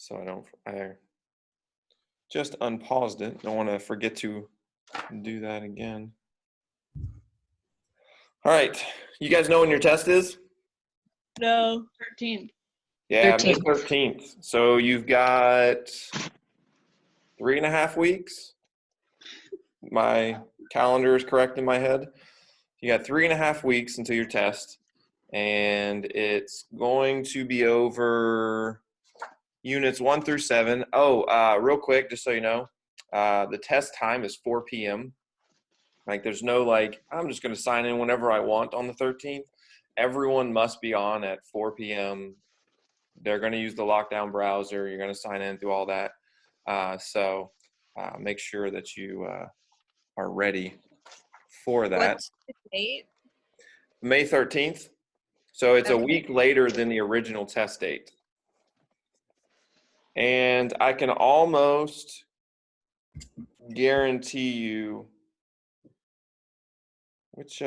So I just unpaused it. Don't want to forget to do that again. All right. You guys know when your test is? No. 13th. Yeah, 13th. May 13th. So you've got 3.5 weeks. My calendar is correct in my head. You got 3.5 weeks until your test, and it's going to be over units 1 through 7. Oh, real quick, just so you know, the test time is 4 p.m. Like, there's no like, I'm just going to sign in whenever I want on the 13th. Everyone must be on at 4 p.m. They're going to use the lockdown browser. You're going to sign in through all that. So make sure that you are ready for that. What's the date? May 13th. So it's a Okay. week later than the original test date. And I can almost guarantee you, which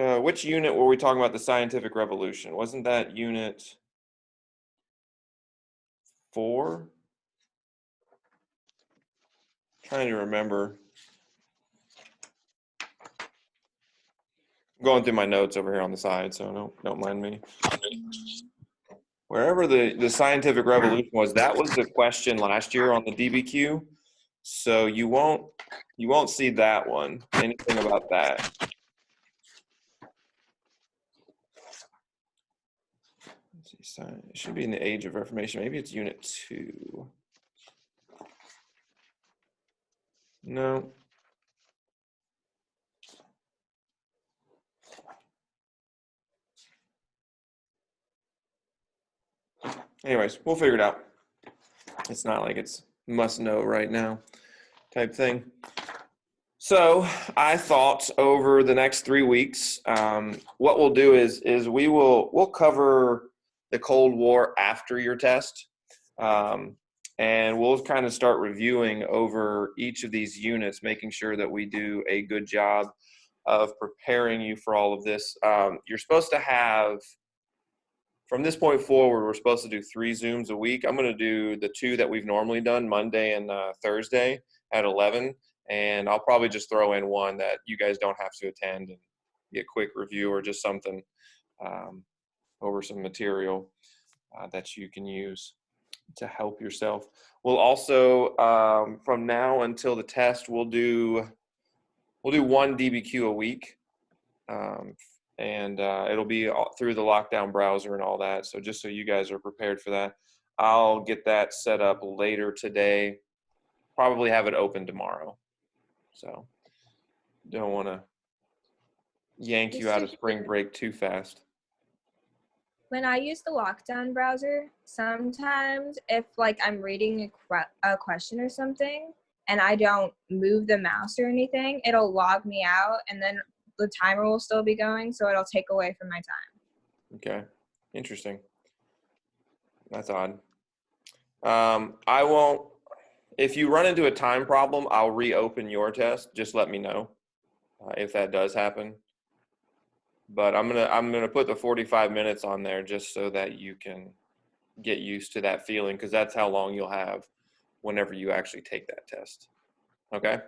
unit were we talking about, the scientific revolution? Wasn't that unit 4? Trying to remember. I'm going through my notes over here on the side, so don't mind me. Wherever the scientific revolution was, that was the question last year on the DBQ. So you won't see that one. Anything about that. Let's see, it should be in the Age of Reformation. Maybe it's unit 2. No. Anyways, we'll figure it out. It's not like it's must know right now type thing. So I thought over the next 3 weeks, what we'll do is we'll cover the Cold War after your test, and we'll kind of start reviewing over each of these units, making sure that we do a good job of preparing you for all of this. You're supposed to have, from this point forward, we're supposed to do 3 Zooms a week. I'm going to do the 2 that we've normally done, Monday and Thursday at 11. And I'll probably just throw in one that you guys don't have to attend and get a quick review or just something over some material that you can use to help yourself. We'll also, from now until the test, we'll do 1 DBQ a week. And it'll be through the lockdown browser and all that. So just so you guys are prepared for that, I'll get that set up later today. Probably have it open tomorrow. So don't want to yank you out of spring break too fast. When I use the lockdown browser, sometimes if like I'm reading a question or something and I don't move the mouse or anything, it'll log me out and then the timer will still be going, so it'll take away from my time. Okay, interesting. That's odd. I won't. If you run into a time problem, I'll reopen your test. Just let me know if that does happen. But I'm gonna put the 45 minutes on there just so that you can get used to that feeling, because that's how long you'll have whenever you actually take that test. Okay.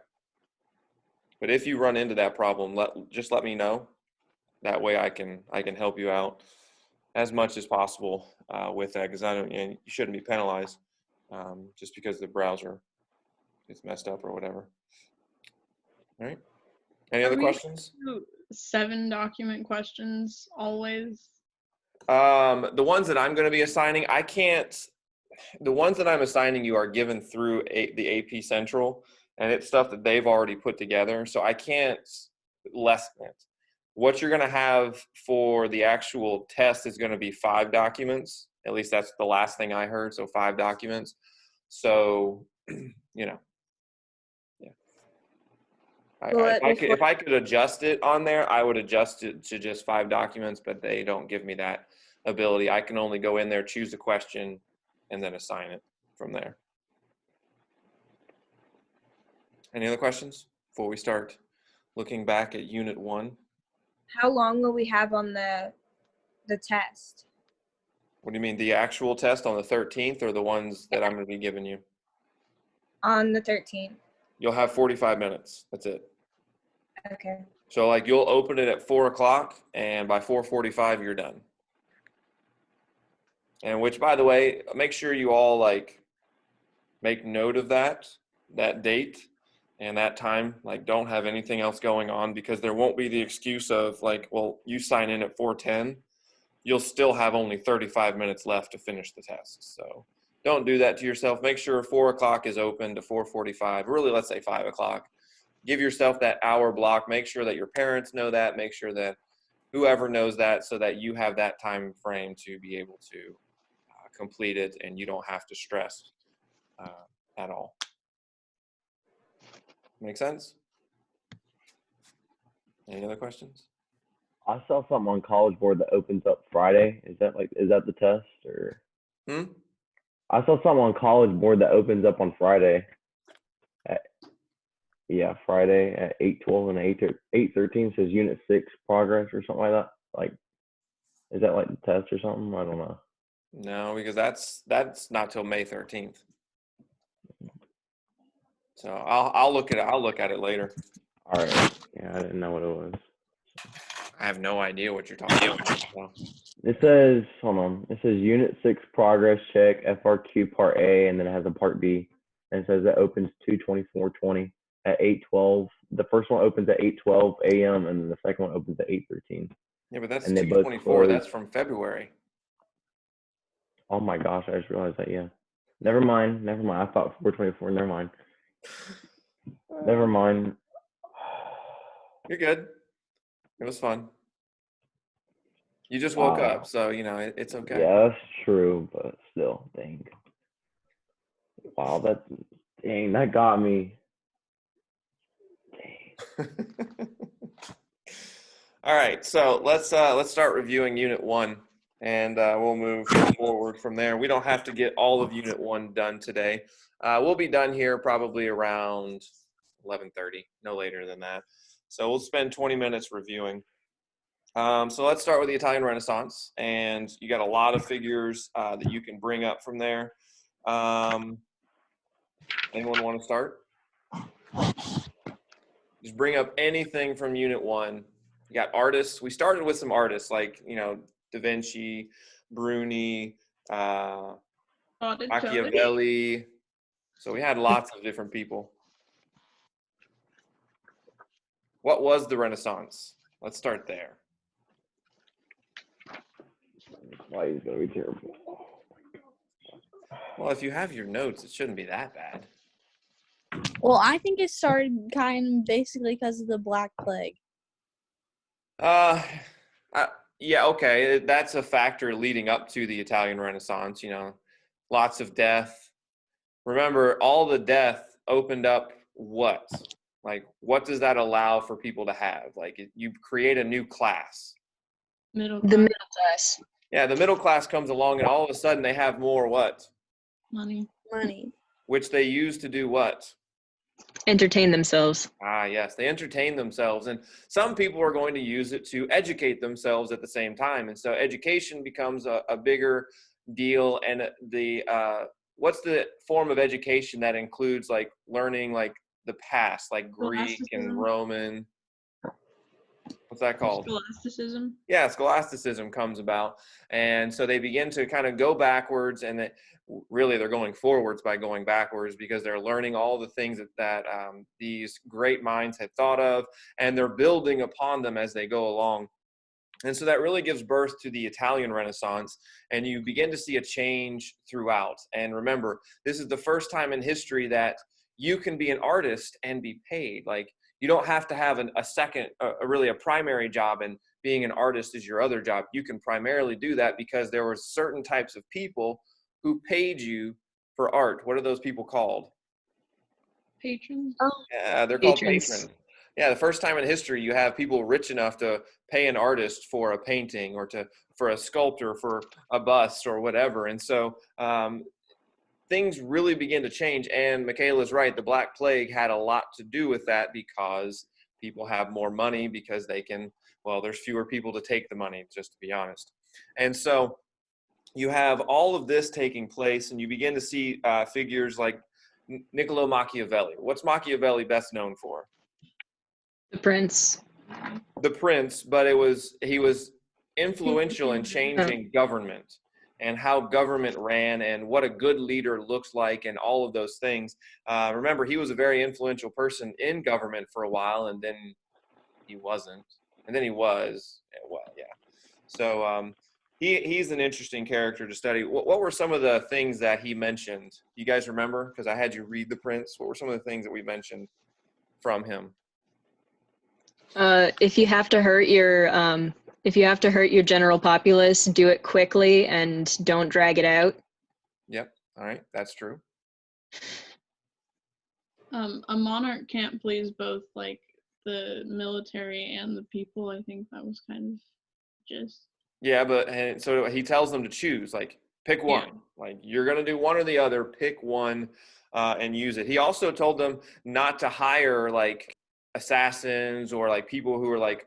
But if you run into that problem, just let me know. That way I can help you out as much as possible with that, because you shouldn't be penalized just because the browser is messed up or whatever. All right. Any other questions? 7 document questions always. The ones that I'm going to be assigning, I can't. The ones that I'm assigning you are given through the AP Central, and it's stuff that they've already put together. So I can't lessen it. What you're going to have for the actual test is going to be 5 documents. At least that's the last thing I heard. So 5 documents. So, yeah. If I could adjust it on there, I would adjust it to just 5 documents, but they don't give me that ability. I can only go in there, choose the question, and then assign it from there. Any other questions before we start looking back at Unit 1? How long will we have on the test? What do you mean, the actual test on the 13th or the ones that I'm going to be giving you? On the 13th. You'll have 45 minutes. That's it. Okay. So like you'll open it at 4 o'clock and by 4:45 you're done. And which, by the way, make sure you all like make note of that date and that time. Like don't have anything else going on, because there won't be the excuse of like, well, you sign in at 4:10. You'll still have only 35 minutes left to finish the test. So don't do that to yourself. Make sure 4 o'clock is open to 4:45. Really, let's say 5 o'clock. Give yourself that hour block. Make sure that your parents know that. Make sure that whoever knows that, so that you have that time frame to be able to complete it and you don't have to stress at all. Make sense? Any other questions? I saw something on College Board that opens up Friday. Is that the test or? I saw something on College Board that opens up on Friday. Friday at 8:12 and 8:13 says Unit 6 progress or something like that. Like, is that like the test or something? I don't know. No, because that's not till May 13th. So I'll look at it later. All right. Yeah, I didn't know what it was. I have no idea what you're talking about. So. It says, hold on. It says Unit 6 progress check, FRQ Part A, and then it has a Part B. And it says that opens 2/24/20 at 8:12. The first one opens at 8:12 a.m. and then the second one opens at 8:13. Yeah, but that's And they both 2/24. close. That's from February. Oh my gosh, I just realized that. Yeah. Never mind. I thought 4/24. Never mind. Never mind. You're good. It was fun. You just woke Wow. up, so you know it's okay. Yeah, that's true, but still, dang. Wow, that got me. Dang. All right, so let's start reviewing Unit 1, and we'll move forward from there. We don't have to get all of Unit 1 done today. We'll be done here probably around 11:30, no later than that. So we'll spend 20 minutes reviewing. So let's start with the Italian Renaissance, and you got a lot of figures that you can bring up from there. Anyone want to start? Just bring up anything from Unit 1. You got artists. We started with some artists like, Da Vinci, Bruni, Machiavelli. So we had lots of different people. What was the Renaissance? Let's start there. Why is gonna be terrible? Well, if you have your notes, it shouldn't be that bad. Well, I think it started kind of basically because of the Black Plague. Yeah, okay. That's a factor leading up to the Italian Renaissance, lots of death. Remember, all the death opened up what? Like, what does that allow for people to have? Like, you create a new class. The middle class. Yeah, the middle class comes along and all of a sudden they have more what? Money. Which they use to do what? Entertain themselves. Ah, yes, they entertain themselves. And some people are going to use it to educate themselves at the same time. And so education becomes a bigger deal. And what's the form of education that includes like learning like the past, like Greek and Roman? What's that called? Scholasticism. Yeah, scholasticism comes about. And so they begin to kind of go backwards, and really they're going forwards by going backwards, because they're learning all the things that these great minds had thought of, and they're building upon them as they go along. And so that really gives birth to the Italian Renaissance, and you begin to see a change throughout. And remember, this is the first time in history that you can be an artist and be paid. Like, you don't have to have really a primary job, and being an artist is your other job. You can primarily do that because there were certain types of people who paid you for art. What are those people called? Patrons. Yeah, they're called Patrons. patrons. Yeah, the first time in history you have people rich enough to pay an artist for a painting, or for a sculptor for a bust or whatever. And so things really begin to change. And Michaela's right, the Black Plague had a lot to do with that, because people have more money, because there's fewer people to take the money, just to be honest. And so you have all of this taking place, and you begin to see figures like Niccolo Machiavelli. What's Machiavelli best known for? The prince. The Prince, but he was influential in changing government and how government ran and what a good leader looks like and all of those things. Remember, he was a very influential person in government for a while, and then he wasn't, and then he was. Well, yeah. So he's an interesting character to study. What were some of the things that he mentioned? You guys remember? Because I had you read The Prince. What were some of the things that we mentioned from him? If you have to hurt your general populace, do it quickly and don't drag it out. Yep. All right. That's true. A monarch can't please both like the military and the people. I think that was kind of just. Yeah, and so he tells them to choose, like, pick one. Yeah. Like, you're going to do one or the other, pick one and use it. He also told them not to hire, like, assassins or, like, people who are, like,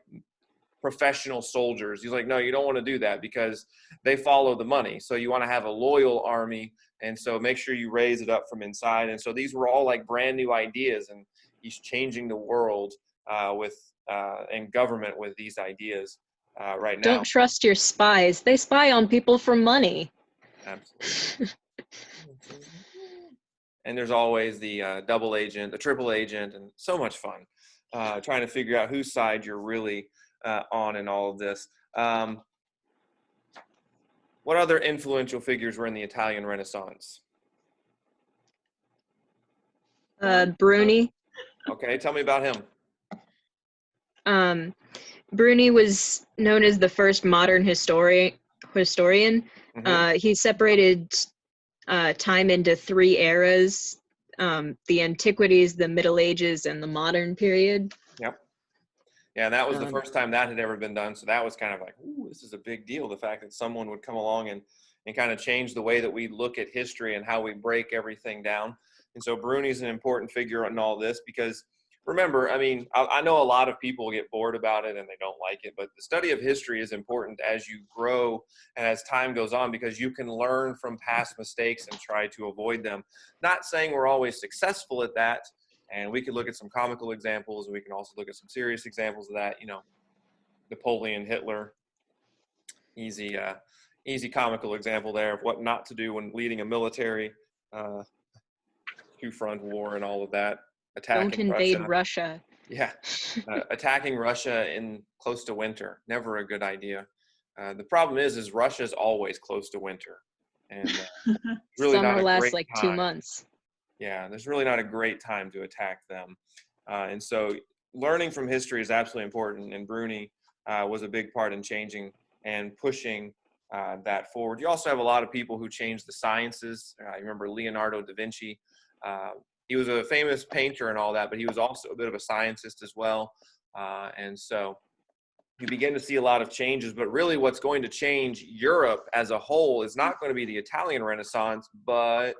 professional soldiers. He's like, no, you don't want to do that because they follow the money. So you want to have a loyal army, and so make sure you raise it up from inside. And so these were all, like, brand new ideas, and he's changing the world and government with these ideas. Right now. Don't trust your spies. They spy on people for money. Absolutely. And there's always the double agent, the triple agent, and so much fun trying to figure out whose side you're really on in all of this. What other influential figures were in the Italian Renaissance? Bruni. Okay, tell me about him. Bruni was known as the first modern historian. Mm-hmm. He separated time into three eras: the Antiquities, the Middle Ages, and the modern period. Yep. Yeah, that was the first time that had ever been done. So that was kind of like, ooh, this is a big deal. The fact that someone would come along and kind of change the way that we look at history and how we break everything down. And so Bruni's an important figure in all this because, remember, I mean, I know a lot of people get bored about it and they don't like it, but the study of history is important as you grow and as time goes on because you can learn from past mistakes and try to avoid them. Not saying we're always successful at that, and we could look at some comical examples, and we can also look at some serious examples of that. You know, Napoleon, Hitler, easy comical example there of what not to do when leading a military two-front war and all of that. Don't invade Russia. Yeah, attacking Russia in close to winter, never a good idea. The problem is Russia's always close to winter, and really summer not a lasts great like time. 2 months. Yeah, there's really not a great time to attack them, and so learning from history is absolutely important. And Bruni was a big part in changing and pushing that forward. You also have a lot of people who changed the sciences. You remember Leonardo da Vinci. He was a famous painter and all that, but he was also a bit of a scientist as well. And so you begin to see a lot of changes, but really what's going to change Europe as a whole is not going to be the Italian Renaissance, but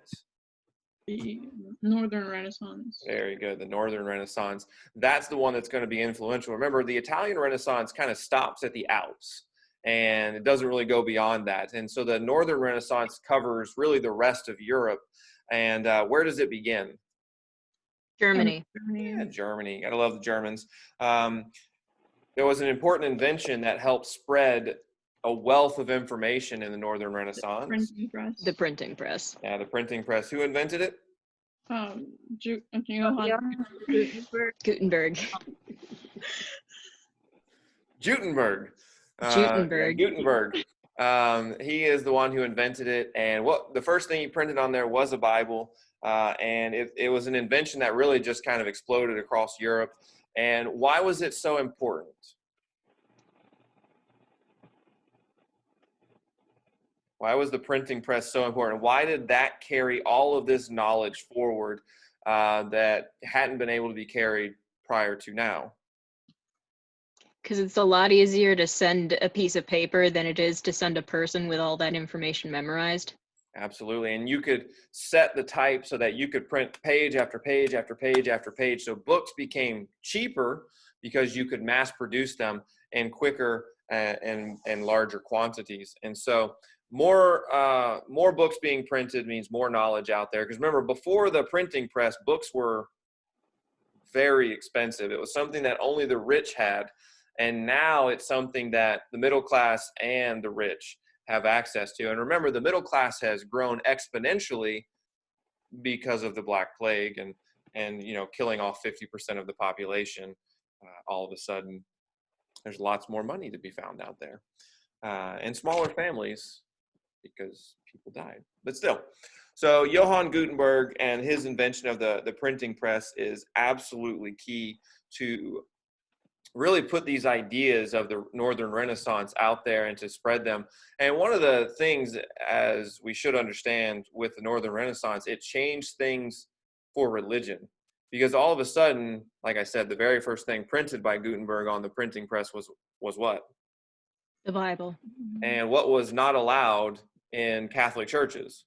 the Northern Renaissance. Very good. The Northern Renaissance. That's the one that's going to be influential. Remember, the Italian Renaissance kind of stops at the Alps, and it doesn't really go beyond that. And so the Northern Renaissance covers really the rest of Europe. And where does it begin? Germany. Yeah, Germany. Gotta love the Germans. There was an important invention that helped spread a wealth of information in the Northern Renaissance. Printing press. The printing press. Yeah, the printing press. Who invented it? Johann Gutenberg. Gutenberg. Gutenberg. Gutenberg. He is the one who invented it. And the first thing he printed on there was a Bible. And it was an invention that really just kind of exploded across Europe. And why was it so important? Why was the printing press so important? Why did that carry all of this knowledge forward that hadn't been able to be carried prior to now? Because it's a lot easier to send a piece of paper than it is to send a person with all that information memorized. Absolutely. And you could set the type so that you could print page after page after page after page. So books became cheaper because you could mass produce them in quicker and larger quantities. And so more books being printed means more knowledge out there. Because remember, before the printing press, books were very expensive. It was something that only the rich had. And now it's something that the middle class and the rich have access to. And remember, the middle class has grown exponentially because of the Black Plague and killing off 50% of the population. All of a sudden, there's lots more money to be found out there. And smaller families because people died. But still. So Johann Gutenberg and his invention of the printing press is absolutely key to really put these ideas of the Northern Renaissance out there and to spread them. And one of the things, as we should understand with the Northern Renaissance, it changed things for religion. Because all of a sudden, like I said, the very first thing printed by Gutenberg on the printing press was what? The Bible. And what was not allowed in Catholic churches?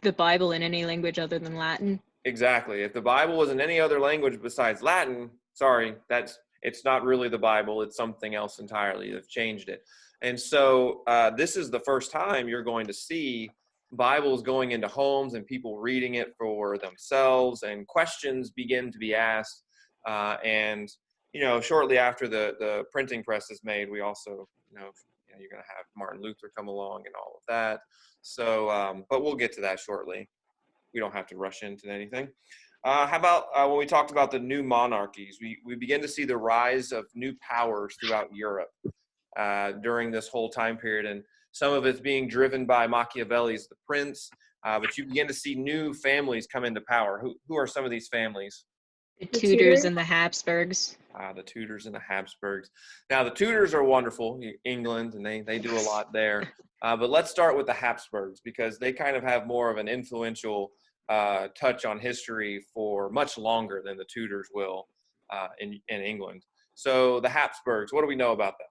The Bible in any language other than Latin. Exactly. If the Bible was in any other language besides Latin, sorry, it's not really the Bible. It's something else entirely. They've changed it. And so this is the first time you're going to see Bibles going into homes and people reading it for themselves, and questions begin to be asked. And shortly after the printing press is made, we also, you're going to have Martin Luther come along and all of that. So, but we'll get to that shortly. We don't have to rush into anything. How about when we talked about the new monarchies, we begin to see the rise of new powers throughout Europe during this whole time period. And some of it's being driven by Machiavelli's The Prince, but you begin to see new families come into power. Who are some of these families? The Tudors and the Habsburgs. The Tudors and the Habsburgs. Now, the Tudors are wonderful, England, and they do a lot there. But let's start with the Habsburgs, because they kind of have more of an influential touch on history for much longer than the Tudors will in England. So the Habsburgs, what do we know about them?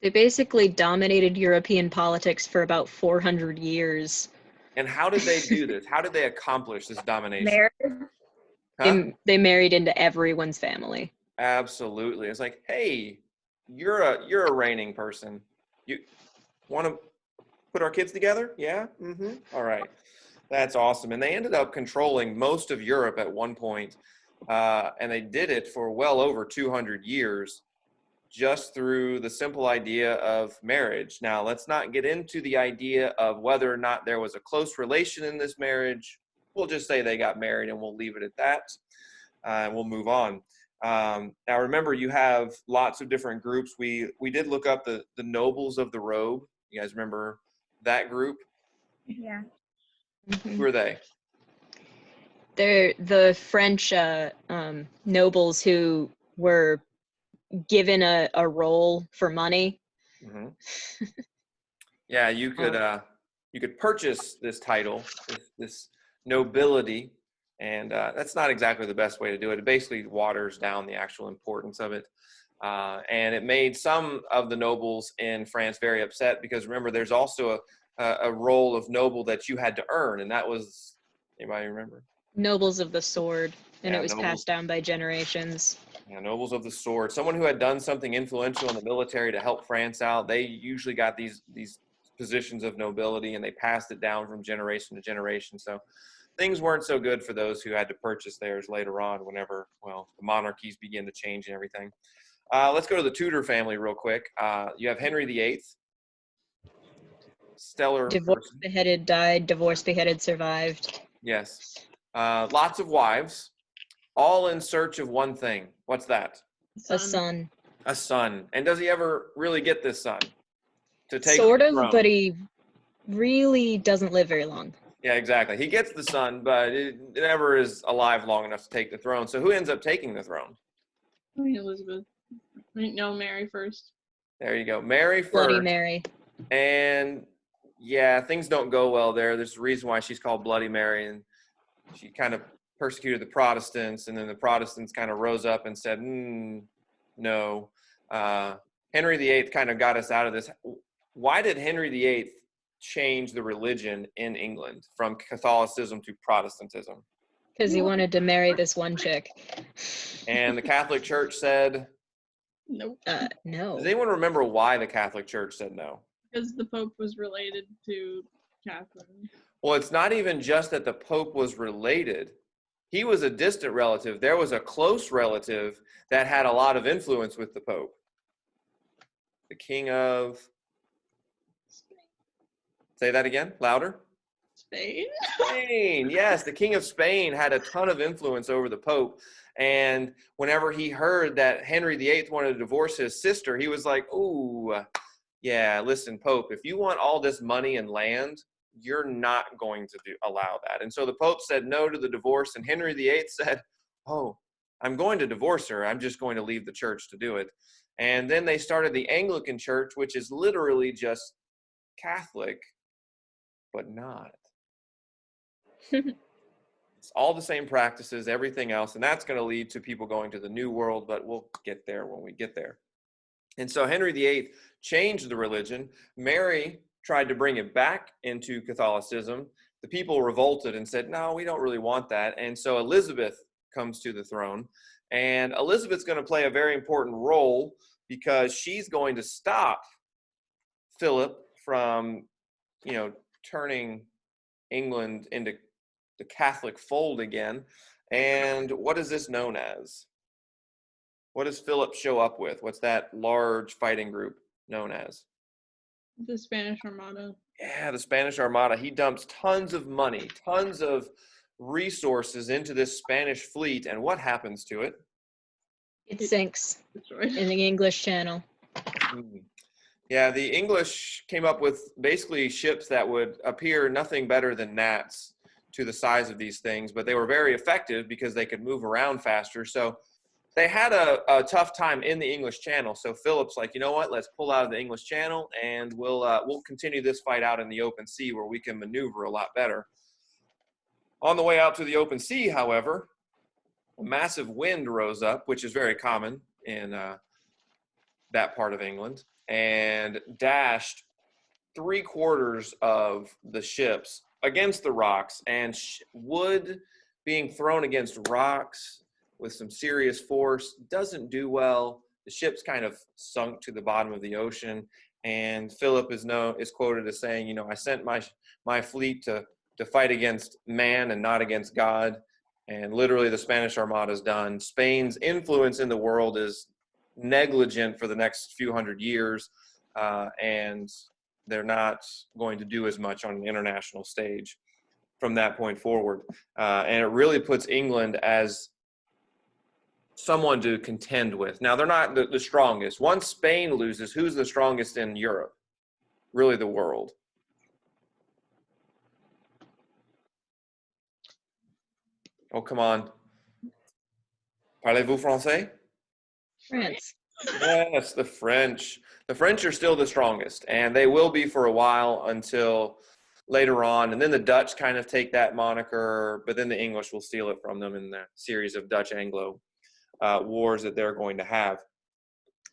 They basically dominated European politics for about 400 years. And how did they do this? How did they accomplish this domination? Married. Huh? They married into everyone's family. Absolutely. It's like, hey, you're a reigning person. You want to put our kids together? Yeah? Mm-hmm. All right. That's awesome. And they ended up controlling most of Europe at one point, and they did it for well over 200 years just through the simple idea of marriage. Now, let's not get into the idea of whether or not there was a close relation in this marriage. We'll just say they got married, and we'll leave it at that, and we'll move on. Now, remember, you have lots of different groups. We did look up the nobles of the robe. You guys remember that group? Yeah. Who are they? They're the French nobles who were given a role for money. Mm-hmm. Yeah, you could purchase this title, this nobility, and that's not exactly the best way to do it. It basically waters down the actual importance of it, and it made some of the nobles in France very upset, because remember, there's also a role of noble that you had to earn, and that was, anybody remember? Nobles of the sword, and Yeah, it was nobles. passed down by generations. Yeah, nobles of the sword. Someone who had done something influential in the military to help France out. They usually got these positions of nobility, and they passed it down from generation to generation. So things weren't so good for those who had to purchase theirs later on whenever, the monarchies begin to change and everything. Let's go to the Tudor family real quick. You have Henry VIII. Stellar Divorce person. beheaded died, divorce beheaded survived. Yes. Lots of wives, all in search of one thing. What's that? A son. A son. And does he ever really get this son to take Sort the of, throne? but he really doesn't live very long. Yeah, exactly. He gets the son, but it never is alive long enough to take the throne. So who ends up taking the throne? Elizabeth. No, Mary first. There you go. Mary first. Bloody Mary. And yeah, things don't go well there. There's a reason why she's called Bloody Mary, and she kind of persecuted the Protestants, and then the Protestants kind of rose up and said, no. Henry VIII kind of got us out of this. Why did Henry VIII change the religion in England from Catholicism to Protestantism? Because he wanted to marry this one chick. And the Catholic Church said, Nope. No. does anyone remember why the Catholic Church said no? Because the Pope was related to Catherine. Well, it's not even just that the Pope was related. He was a distant relative. There was a close relative that had a lot of influence with the Pope. The king of, say that again, louder. Spain? Spain, yes, the king of Spain had a ton of influence over the Pope. And whenever he heard that Henry VIII wanted to divorce his sister, he was like, "Ooh, yeah, listen, Pope, if you want all this money and land, you're not going to allow that." And so the Pope said no to the divorce, and Henry VIII said, "Oh, I'm going to divorce her. I'm just going to leave the church to do it." And then they started the Anglican Church, which is literally just Catholic, but not. It's all the same practices, everything else, and that's going to lead to people going to the New World, but we'll get there when we get there. And so Henry VIII changed the religion. Mary tried to bring it back into Catholicism. The people revolted and said, "No, we don't really want that." And so Elizabeth comes to the throne, and Elizabeth's going to play a very important role because she's going to stop Philip from, turning England into the Catholic fold again. And what is this known as? What does Philip show up with? What's that large fighting group known as? The Spanish Armada. Yeah, the Spanish Armada. He dumps tons of money, tons of resources into this Spanish fleet. And what happens to it? It sinks Destroyed. in the English Channel. Yeah, the English came up with basically ships that would appear nothing better than gnats to the size of these things, but they were very effective because they could move around faster. So they had a tough time in the English Channel. So Philip's like, you know what? Let's pull out of the English Channel, and we'll continue this fight out in the open sea where we can maneuver a lot better. On the way out to the open sea, however, a massive wind rose up, which is very common in that part of England, and dashed 3/4 of the ships against the rocks, and wood being thrown against rocks with some serious force doesn't do well. The ship's kind of sunk to the bottom of the ocean, and Philip is quoted as saying, "I sent my fleet to fight against man and not against God." And literally the Spanish Armada is done. Spain's influence in the world is negligent for the next few hundred years, and they're not going to do as much on an international stage from that point forward. And it really puts England as someone to contend with. Now, they're not the strongest. Once Spain loses, who's the strongest in Europe? Really the world. Oh, come on. Parlez-vous français? France. Yes, the French. The French are still the strongest, and they will be for a while until later on. And then the Dutch kind of take that moniker, but then the English will steal it from them in the series of Dutch-Anglo wars that they're going to have.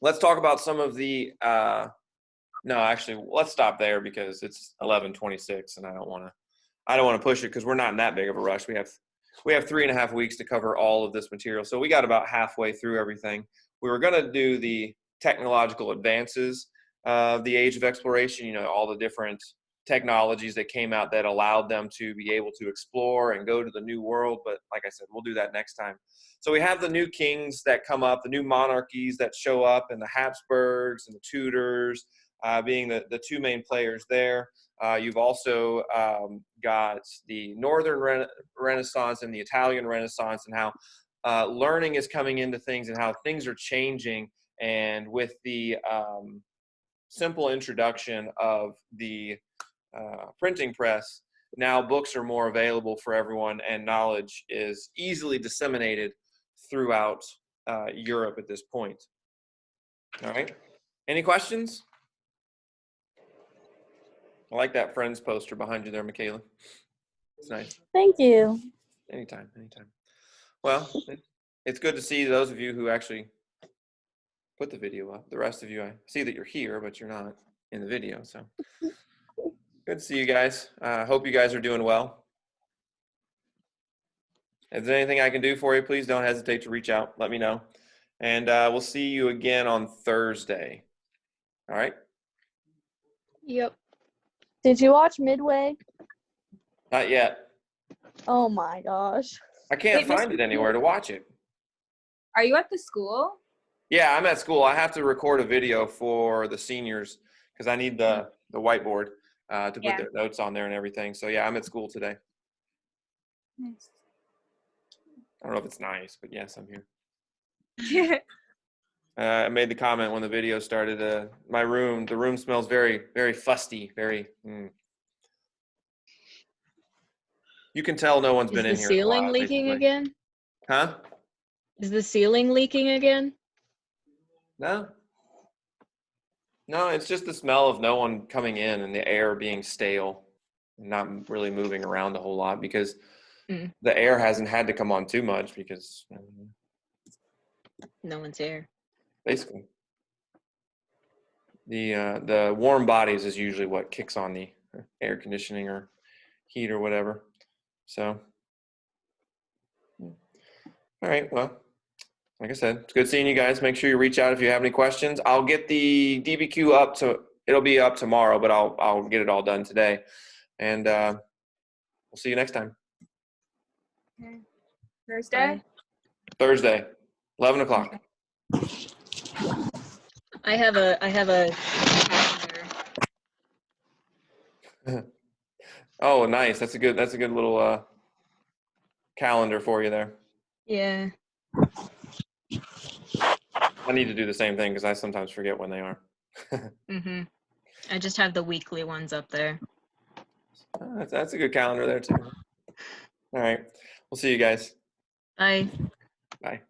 Let's talk about some of the no, actually, let's stop there because it's 11:26, and I don't want to push it because we're not in that big of a rush. We have 3.5 weeks to cover all of this material, so we got about halfway through everything. We were going to do the technological advances of the age of exploration, all the different technologies that came out that allowed them to be able to explore and go to the new world. But like I said, we'll do that next time. So we have the new kings that come up, the new monarchies that show up, and the Habsburgs and the Tudors being the two main players there. You've also got the Northern Renaissance and the Italian Renaissance, and how learning is coming into things and how things are changing. And with the simple introduction of the printing press, now books are more available for everyone, and knowledge is easily disseminated throughout Europe at this point. All right. Any questions? I like that Friends poster behind you there, Michaela. It's nice. Thank you. Anytime. Well, it's good to see those of you who actually put the video up. The rest of you, I see that you're here, but you're not in the video. So good to see you guys. Hope you guys are doing well. If there's anything I can do for you, please don't hesitate to reach out. Let me know. And we'll see you again on Thursday. All right? Yep. Did you watch Midway? Not yet. Oh my gosh. I can't Wait, find it anywhere to watch it. Are you at the school? Yeah, I'm at school. I have to record a video for the seniors because I need the whiteboard to put Yeah. their notes on there and everything. So yeah, I'm at school today. Nice. I don't know if it's nice, but yes, I'm here. I made the comment when the video started. The room smells very, very fusty. Very. You can tell no one's Is been the in here. in a ceiling while, leaking basically. again? Huh? Is the ceiling leaking again? No. No, it's just the smell of no one coming in and the air being stale and not really moving around a whole lot because Mm. the air hasn't had to come on too much because No one's here. basically the warm bodies is usually what kicks on the air conditioning or heat or whatever. So, all right, well, like I said, it's good seeing you guys. Make sure you reach out if you have any questions. I'll get the DBQ up to, it'll be up tomorrow, but I'll get it all done today. And we'll see you next time. Thursday? Thursday, 11 o'clock. I have a calendar. Oh, nice. That's a good little calendar for you there. Yeah. I need to do the same thing because I sometimes forget when they are. Mm-hmm. I just have the weekly ones up there. That's a good calendar there too. All right. We'll see you guys. Bye. Bye.